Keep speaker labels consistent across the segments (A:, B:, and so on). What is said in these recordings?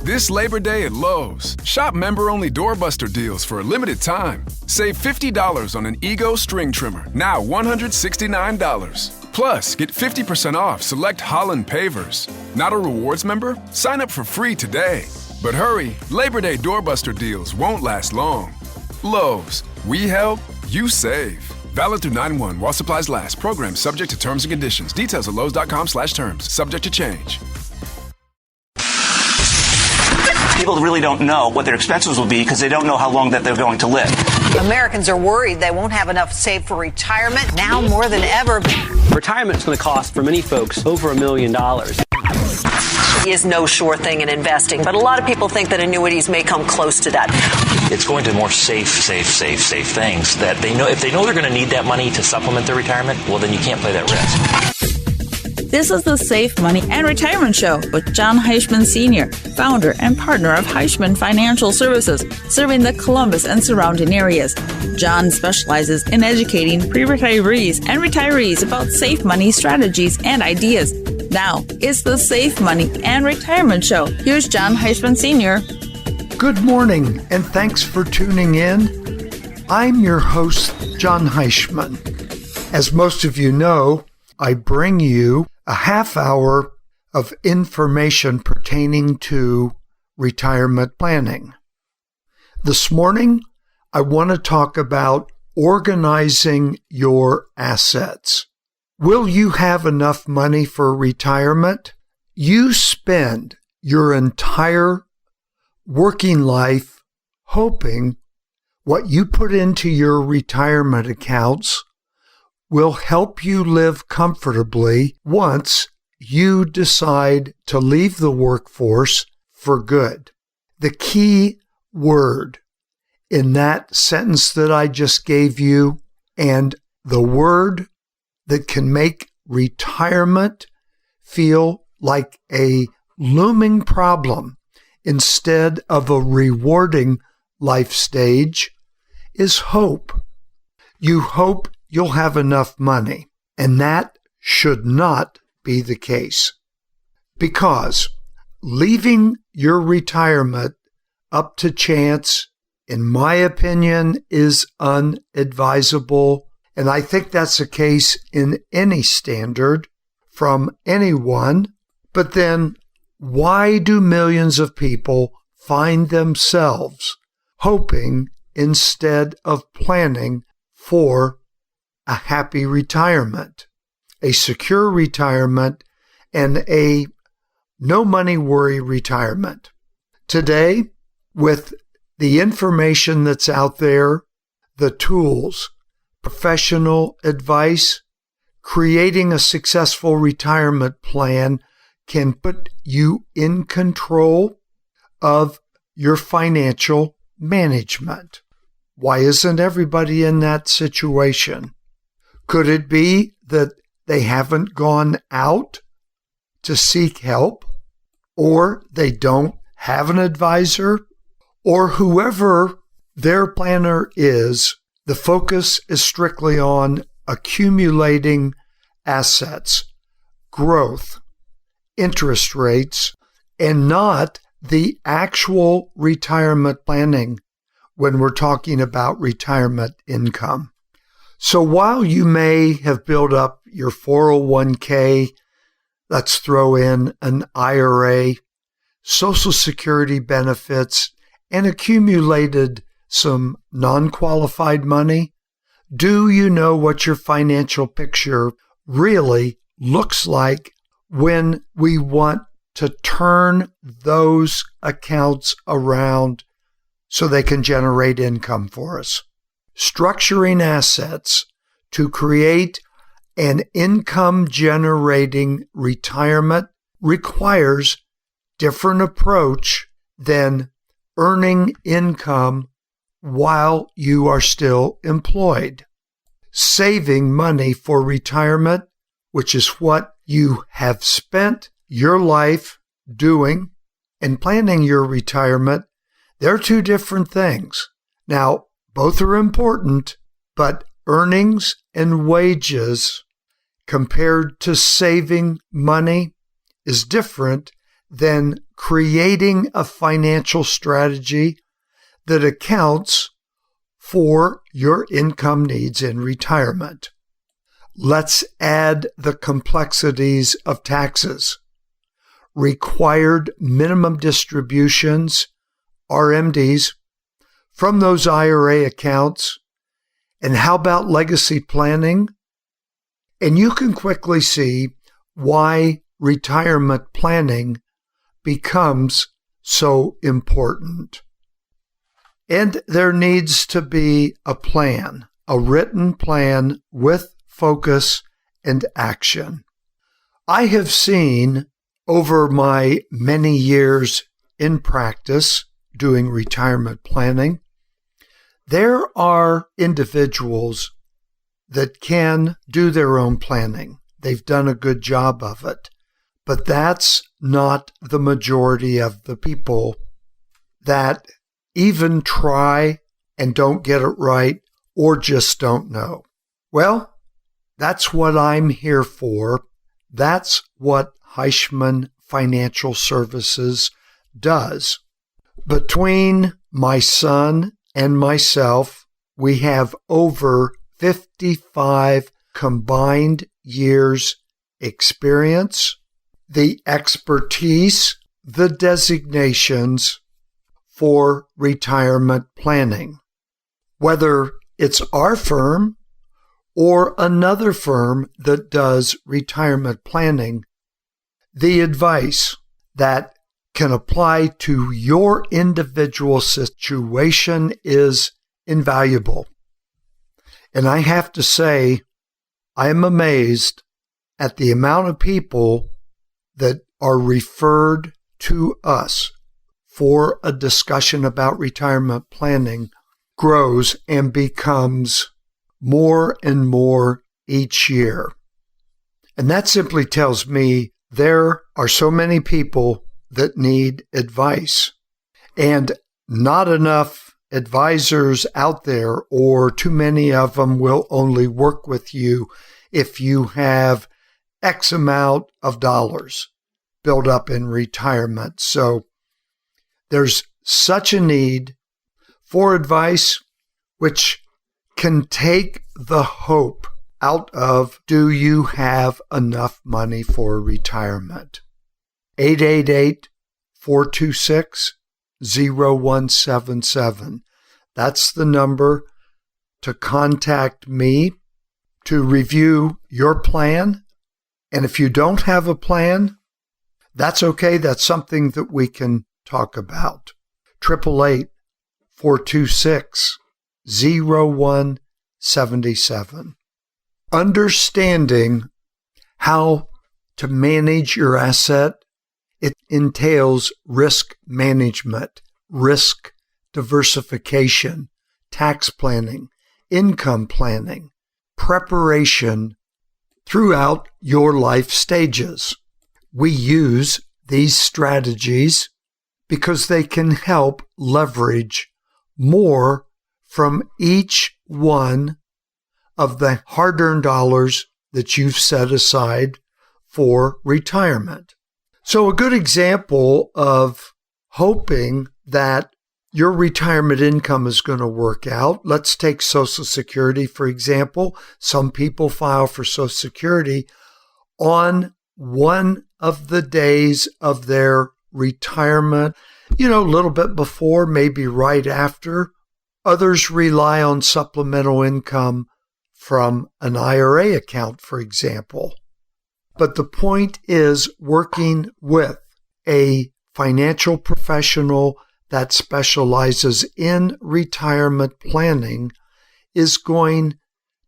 A: This Labor Day at Lowe's, shop member-only doorbuster deals for a limited time. Save $50 on an Ego string trimmer, now $169. Plus, get 50% off select Holland pavers. Not a rewards member? Sign up for free today. But hurry, Labor Day doorbuster deals won't last long. Lowe's, we help, you save. Valid through 9/1 while supplies last. Program subject to terms and conditions. Details at lowes.com/terms. Subject to change.
B: People really don't know what their expenses will be because they don't know how long that they're going to live.
C: Americans are worried they won't have enough saved for retirement now more than ever.
D: Retirement is going to cost for many folks over $1 million.
C: Is no sure thing in investing, but a lot of people think that annuities may come close to that.
E: It's going to more safe things that they know. If they know they're going to need that money to supplement their retirement, well, then you can't play that risk.
F: This is the Safe Money and Retirement Show with Jon Heischman Sr., founder and partner of Heischman Financial Services, serving the Columbus and surrounding areas. Jon specializes in educating pre-retirees and retirees about safe money strategies and ideas. Now, it's the Safe Money and Retirement Show. Here's Jon Heischman Sr.
G: Good morning, and thanks for tuning in. I'm your host, Jon Heischman. As most of you know, I bring you a half hour of information pertaining to retirement planning. This morning, I want to talk about organizing your assets. Will you have enough money for retirement? You spend your entire working life hoping what you put into your retirement accounts will help you live comfortably once you decide to leave the workforce for good. The key word in that sentence that I just gave you, and the word that can make retirement feel like a looming problem instead of a rewarding life stage, is hope. You hope you'll have enough money, and that should not be the case. Because leaving your retirement up to chance, in my opinion, is unadvisable, and I think that's the case in any standard from anyone. But then, why do millions of people find themselves hoping instead of planning for a happy retirement, a secure retirement, and a no money worry retirement? Today, with the information that's out there, the tools, professional advice, creating a successful retirement plan can put you in control of your financial management. Why isn't everybody in that situation? Could it be that they haven't gone out to seek help, or they don't have an advisor, or whoever their planner is, the focus is strictly on accumulating assets, growth, interest rates, and not the actual retirement planning when we're talking about retirement income. So while you may have built up your 401k, let's throw in an IRA, Social Security benefits, and accumulated some non-qualified money, do you know what your financial picture really looks like when we want to turn those accounts around so they can generate income for us? Structuring assets to create an income-generating retirement requires different approach than earning income while you are still employed. Saving money for retirement, which is what you have spent your life doing, and planning your retirement, they're two different things. Now, both are important, but earnings and wages compared to saving money is different than creating a financial strategy that accounts for your income needs in retirement. Let's add the complexities of taxes, required minimum distributions, RMDs, from those IRA accounts, and how about legacy planning? And you can quickly see why retirement planning becomes so important. And there needs to be a plan, a written plan with focus and action. I have seen over my many years in practice doing retirement planning, there are individuals that can do their own planning. They've done a good job of it. But that's not the majority of the people that even try and don't get it right or just don't know. Well, that's what I'm here for. That's what Heischman Financial Services does. Between my son and myself, we have over 55 combined years experience, the expertise, the designations for retirement planning. Whether it's our firm or another firm that does retirement planning, the advice that can apply to your individual situation is invaluable. And I have to say, I am amazed at the amount of people that are referred to us for a discussion about retirement planning grows and becomes more and more each year. And that simply tells me there are so many people that need advice, and not enough advisors out there, or too many of them will only work with you if you have X amount of dollars built up in retirement. So there's such a need for advice, which can take the hope out of, do you have enough money for retirement? 888-426-0177. That's the number to contact me to review your plan. And if you don't have a plan, that's okay. That's something that we can talk about. 888-426-0177. Understanding how to manage your asset, it entails risk management, risk diversification, tax planning, income planning, preparation throughout your life stages. We use these strategies because they can help leverage more from each one of the hard-earned dollars that you've set aside for retirement. So a good example of hoping that your retirement income is going to work out. Let's take Social Security, for example. Some people file for Social Security on one of the days of their retirement, a little bit before, maybe right after. Others rely on supplemental income from an IRA account, for example. But the point is, working with a financial professional that specializes in retirement planning is going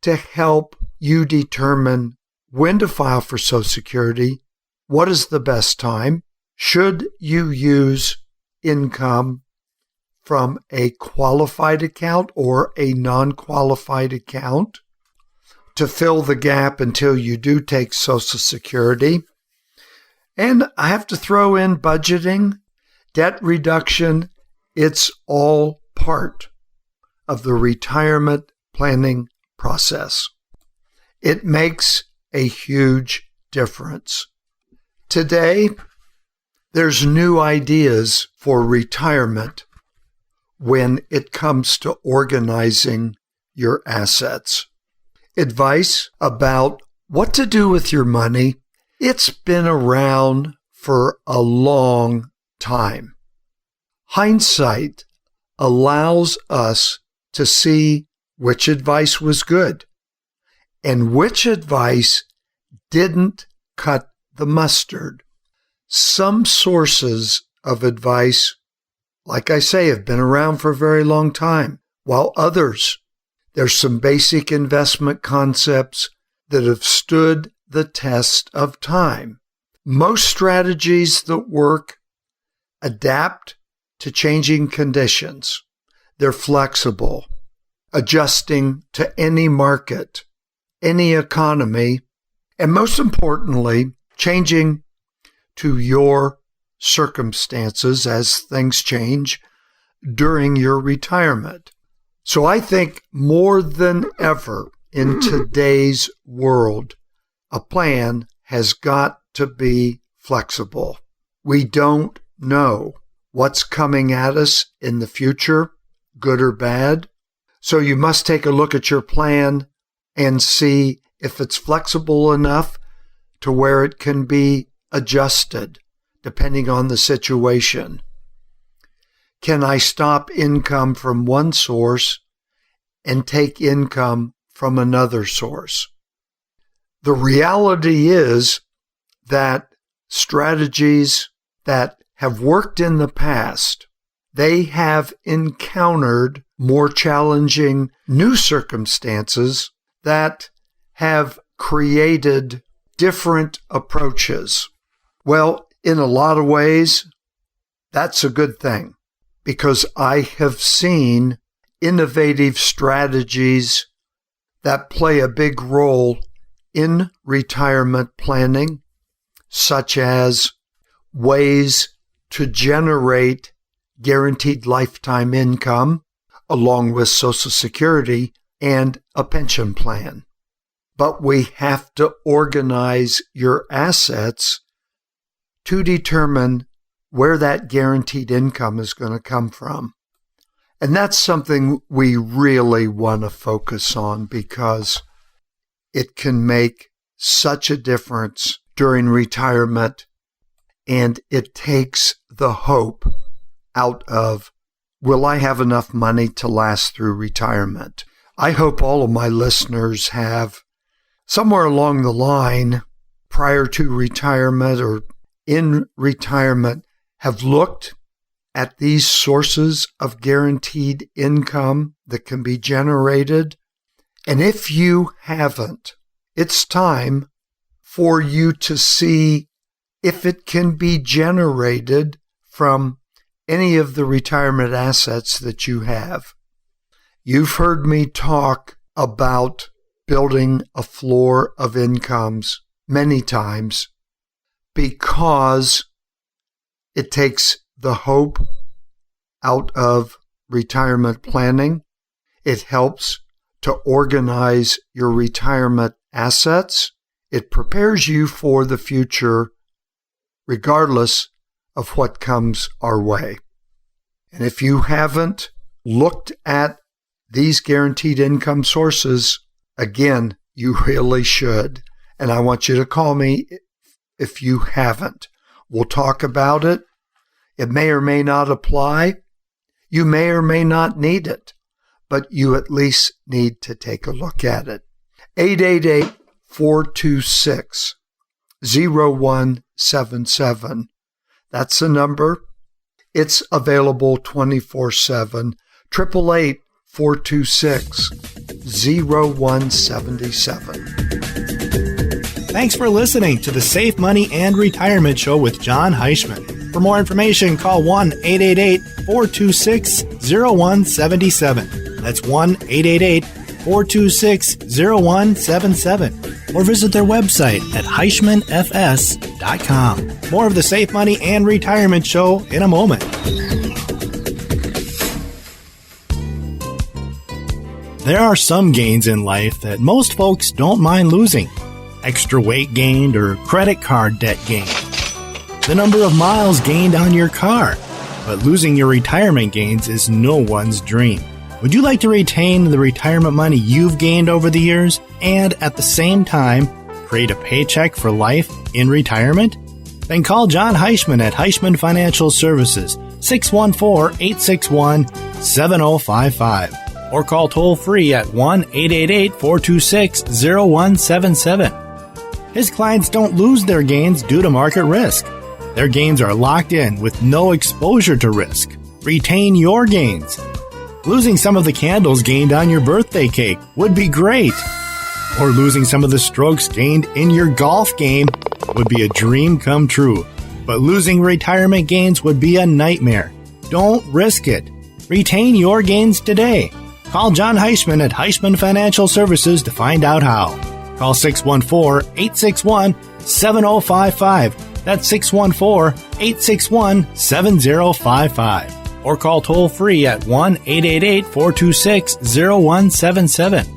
G: to help you determine when to file for Social Security, what is the best time, should you use income from a qualified account or a non-qualified account to fill the gap until you do take Social Security. And I have to throw in budgeting, debt reduction. It's all part of the retirement planning process. It makes a huge difference. Today, There's new ideas for retirement when it comes to organizing your assets. Advice about what to do with your money, it's been around for a long time. Hindsight allows us to see which advice was good and which advice didn't cut the mustard. Some sources of advice, like I say, have been around for a very long time, while others, there's some basic investment concepts that have stood the test of time. Most strategies that work adapt to changing conditions. They're flexible, adjusting to any market, any economy, and most importantly, changing to your circumstances as things change during your retirement. So I think more than ever in today's world, a plan has got to be flexible. We don't know what's coming at us in the future, good or bad. So you must take a look at your plan and see if it's flexible enough to where it can be adjusted depending on the situation. Can I stop income from one source and take income from another source? The reality is that strategies that have worked in the past, they have encountered more challenging new circumstances that have created different approaches. Well, in a lot of ways, that's a good thing, because I have seen innovative strategies that play a big role in retirement planning, such as ways to generate guaranteed lifetime income, along with Social Security and a pension plan. But we have to organize your assets to determine where that guaranteed income is going to come from. And that's something we really want to focus on because it can make such a difference during retirement, and it takes the hope out of, will I have enough money to last through retirement? I hope all of my listeners have, somewhere along the line, prior to retirement or in retirement, have looked at these sources of guaranteed income that can be generated. And if you haven't, it's time for you to see if it can be generated from any of the retirement assets that you have. You've heard me talk about building a floor of incomes many times because it takes the hope out of retirement planning. It helps to organize your retirement assets. It prepares you for the future regardless of what comes our way. And if you haven't looked at these guaranteed income sources, again, you really should. And I want you to call me if you haven't. We'll talk about it. It may or may not apply. You may or may not need it, but you at least need to take a look at it. 888-426-0177. That's the number. It's available 24/7. 888-426-0177.
H: Thanks for listening to the Safe Money and Retirement Show with Jon Heischman. For more information, call 1-888-426-0177. That's 1-888-426-0177. Or visit their website at HeischmanFS.com. More of the Safe Money and Retirement Show in a moment. There are some gains in life that most folks don't mind losing. Extra weight gained or credit card debt gained. the number of miles gained on your car. But losing your retirement gains is no one's dream. Would you like to retain the retirement money you've gained over the years and at the same time create a paycheck for life in retirement? Then call Jon Heischman at Heischman Financial Services, 614-861-7055. Or call toll-free at 1-888-426-0177. His clients don't lose their gains due to market risk. Their gains are locked in with no exposure to risk. Retain your gains. Losing some of the candles gained on your birthday cake would be great. Or losing some of the strokes gained in your golf game would be a dream come true. But losing retirement gains would be a nightmare. Don't risk it. Retain your gains today. Call Jon Heischman at Heischman Financial Services to find out how. Call 614-861-7055. That's 614-861-7055. Or call toll-free at 1-888-426-0177.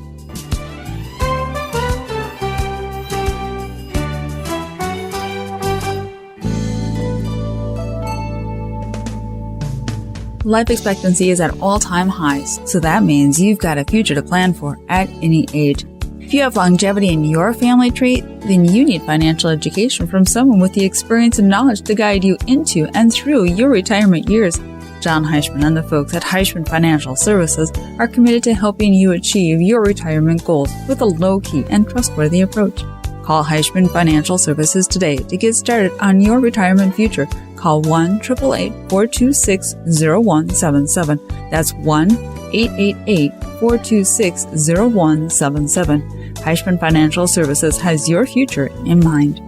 F: Life expectancy is at all-time highs, so that means you've got a future to plan for at any age. If you have longevity in your family tree, then you need financial education from someone with the experience and knowledge to guide you into and through your retirement years. Jon Heischman and the folks at Heischman Financial Services are committed to helping you achieve your retirement goals with a low-key and trustworthy approach. Call Heischman Financial Services today to get started on your retirement future. Call 1-888-426-0177. That's 1-888-426-0177. Heischman Financial Services has your future in mind.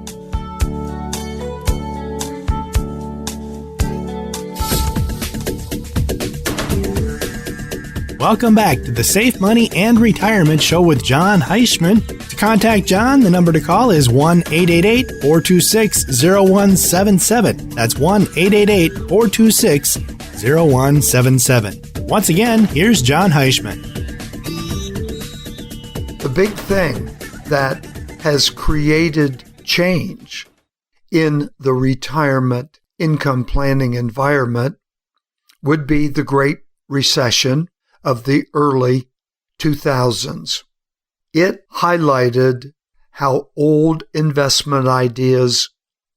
H: Welcome back to the Safe Money and Retirement Show with Jon Heischman. To contact Jon, the number to call is 1-888-426-0177. That's 1-888-426-0177. Once again, here's Jon Heischman.
G: The big thing that has created change in the retirement income planning environment would be the Great Recession of the early 2000s. It highlighted how old investment ideas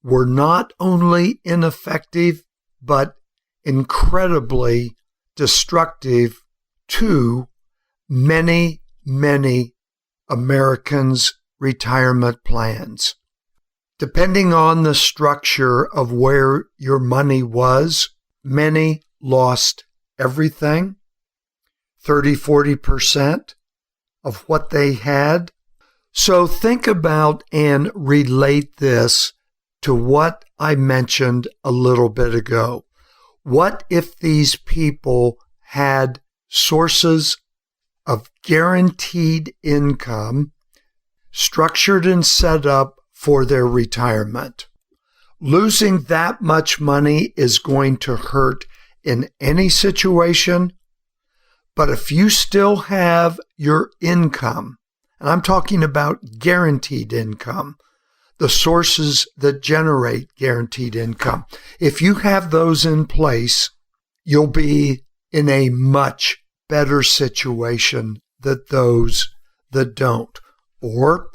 G: were not only ineffective, but incredibly destructive to many, many Americans' retirement plans. Depending on the structure of where your money was, many lost everything, 30-40% of what they had. So think about and relate this to what I mentioned a little bit ago. What if these people had sources of guaranteed income structured and set up for their retirement? Losing that much money is going to hurt in any situation. But if you still have your income, and I'm talking about guaranteed income, the sources that generate guaranteed income, if you have those in place, you'll be in a much better situation than those that don't. Or,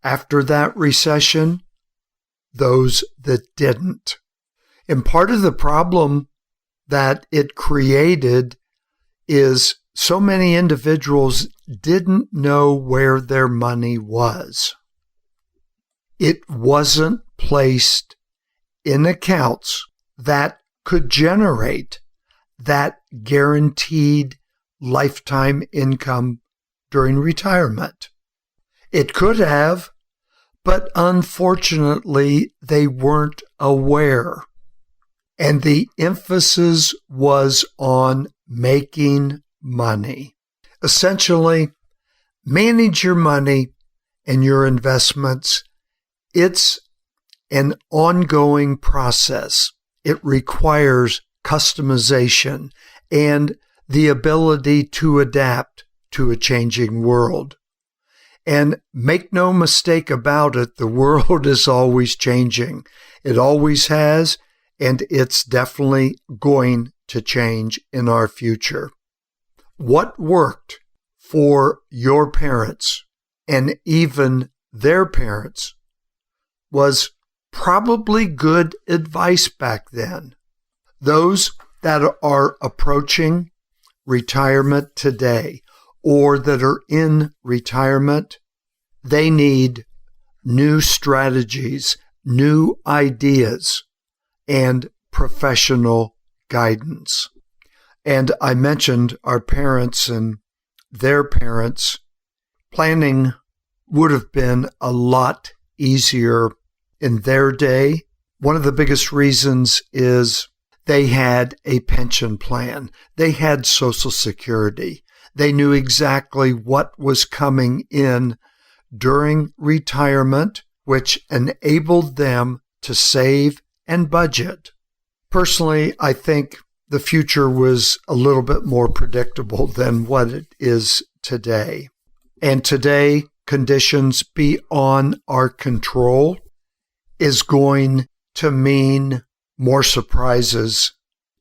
G: after that recession, those that didn't. And part of the problem that it created is so many individuals didn't know where their money was. It wasn't placed in accounts that could generate that guaranteed lifetime income during retirement. It could have, but unfortunately they weren't aware. And the emphasis was on making money. Essentially, manage your money and your investments. It's an ongoing process. It requires customization and the ability to adapt to a changing world. And make no mistake about it, the world is always changing. It always has, and it's definitely going to change in our future. What worked for your parents and even their parents was probably good advice back then. Those that are approaching retirement today or that are in retirement, they need new strategies, new ideas, and professional guidance. And I mentioned our parents and their parents. Planning would have been a lot easier in their day. One of the biggest reasons is they had a pension plan. They had Social Security. They knew exactly what was coming in during retirement, which enabled them to save and budget. Personally, I think the future was a little bit more predictable than what it is today. And today, conditions beyond our control is going to mean more surprises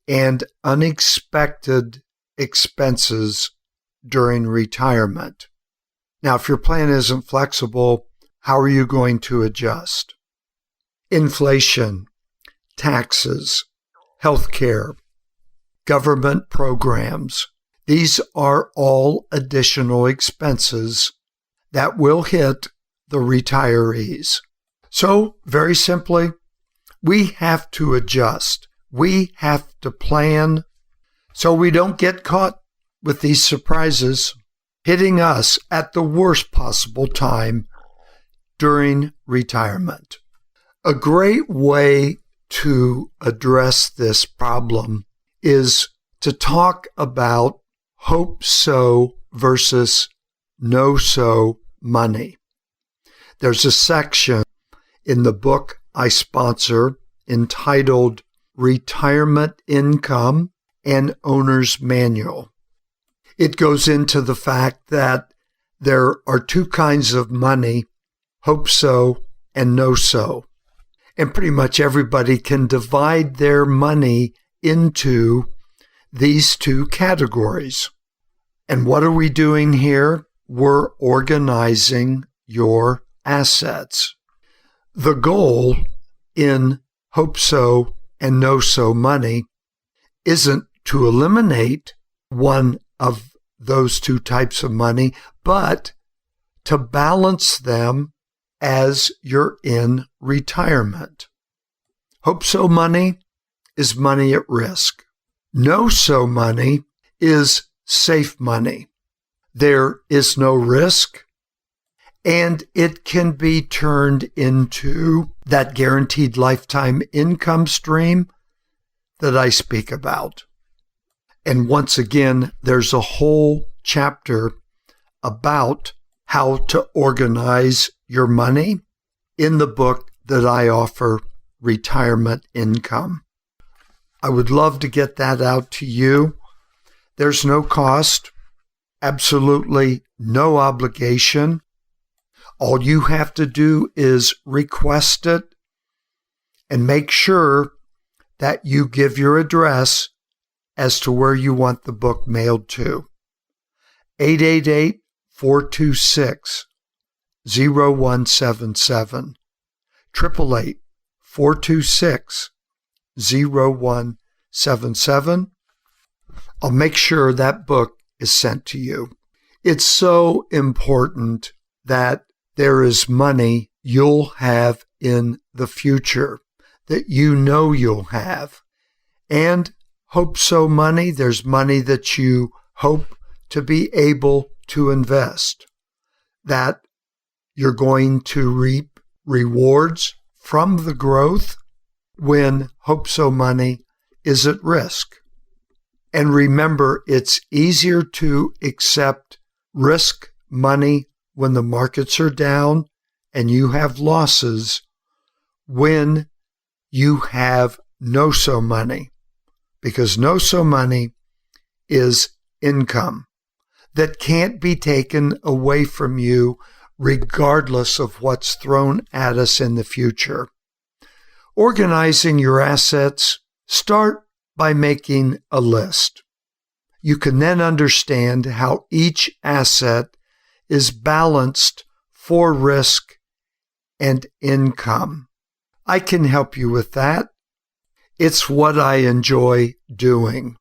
G: and unexpected expenses during retirement. Now, if your plan isn't flexible, how are you going to adjust? Inflation, taxes, healthcare, government programs, these are all additional expenses that will hit the retirees. So, very simply, we have to adjust. We have to plan so we don't get caught with these surprises hitting us at the worst possible time during retirement. A great way to address this problem is to talk about hope-so versus no-so money. There's a section in the book I sponsor entitled Retirement Income and Owner's Manual. It goes into the fact that there are two kinds of money, hope-so and no-so. And pretty much everybody can divide their money into these two categories. And what are we doing here? We're organizing your assets. The goal in hope-so and no-so money isn't to eliminate one of those two types of money, but to balance them as you're in retirement. Hope-so money is money at risk. No-so money is safe money. There is no risk, and it can be turned into that guaranteed lifetime income stream that I speak about. And once again, there's a whole chapter about how to organize your money in the book that I offer, Retirement Income. I would love to get that out to you. There's no cost, absolutely no obligation. All you have to do is request it and make sure that you give your address as to where you want the book mailed to. 888-426-0177. 888-426-0177. I'll make sure that book is sent to you. It's so important that there is money you'll have in the future, that you know you'll have. And hope-so money, there's money that you hope to be able to invest, that you're going to reap rewards from the growth when hope-so money is at risk. And remember, it's easier to accept risk money when the markets are down and you have losses when you have no-so money, because no-so money is income that can't be taken away from you regardless of what's thrown at us in the future. Organizing your assets, start by making a list. You can then understand how each asset is balanced for risk and income. I can help you with that. It's what I enjoy doing.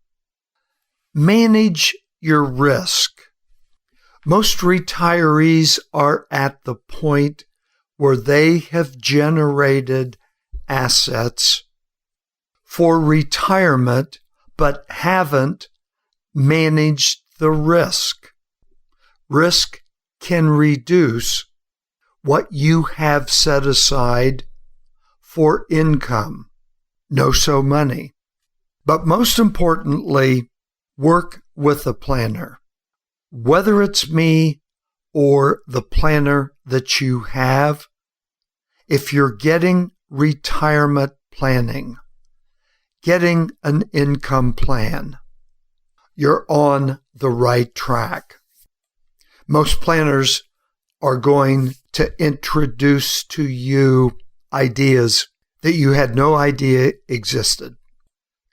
G: Manage your risk. Most retirees are at the point where they have generated assets for retirement, but haven't managed the risk. Risk can reduce what you have set aside for income. No-so money. But most importantly, work with a planner. Whether it's me or the planner that you have, if you're getting retirement planning, getting an income plan, you're on the right track. Most planners are going to introduce to you ideas that you had no idea existed,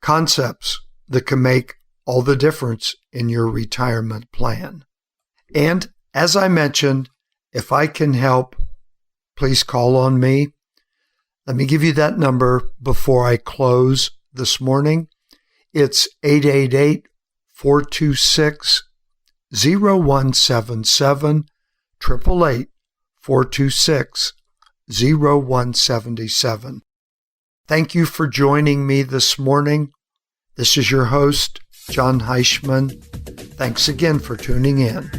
G: concepts that can make all the difference in your retirement plan. And as I mentioned, if I can help, please call on me. Let me give you that number before I close this morning. It's 888-426-0177, 888-426-0177. Thank you for joining me this morning. This is your host, Jon Heischman. Thanks again for tuning in.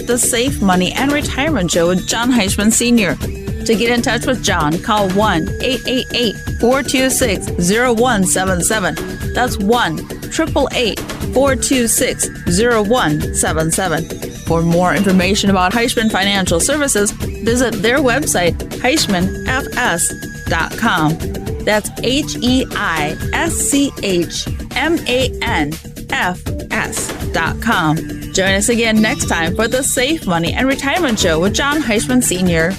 F: The Safe Money and Retirement Show with Jon Heischman Sr. To get in touch with Jon, call 1-888-426-0177. That's 1-888-426-0177. For more information about Heischman Financial Services, visit their website, HeischmanFS.com. That's HeischmanFS.com. Join us again next time for the Safe Money and Retirement Show with Jon Heischman Sr.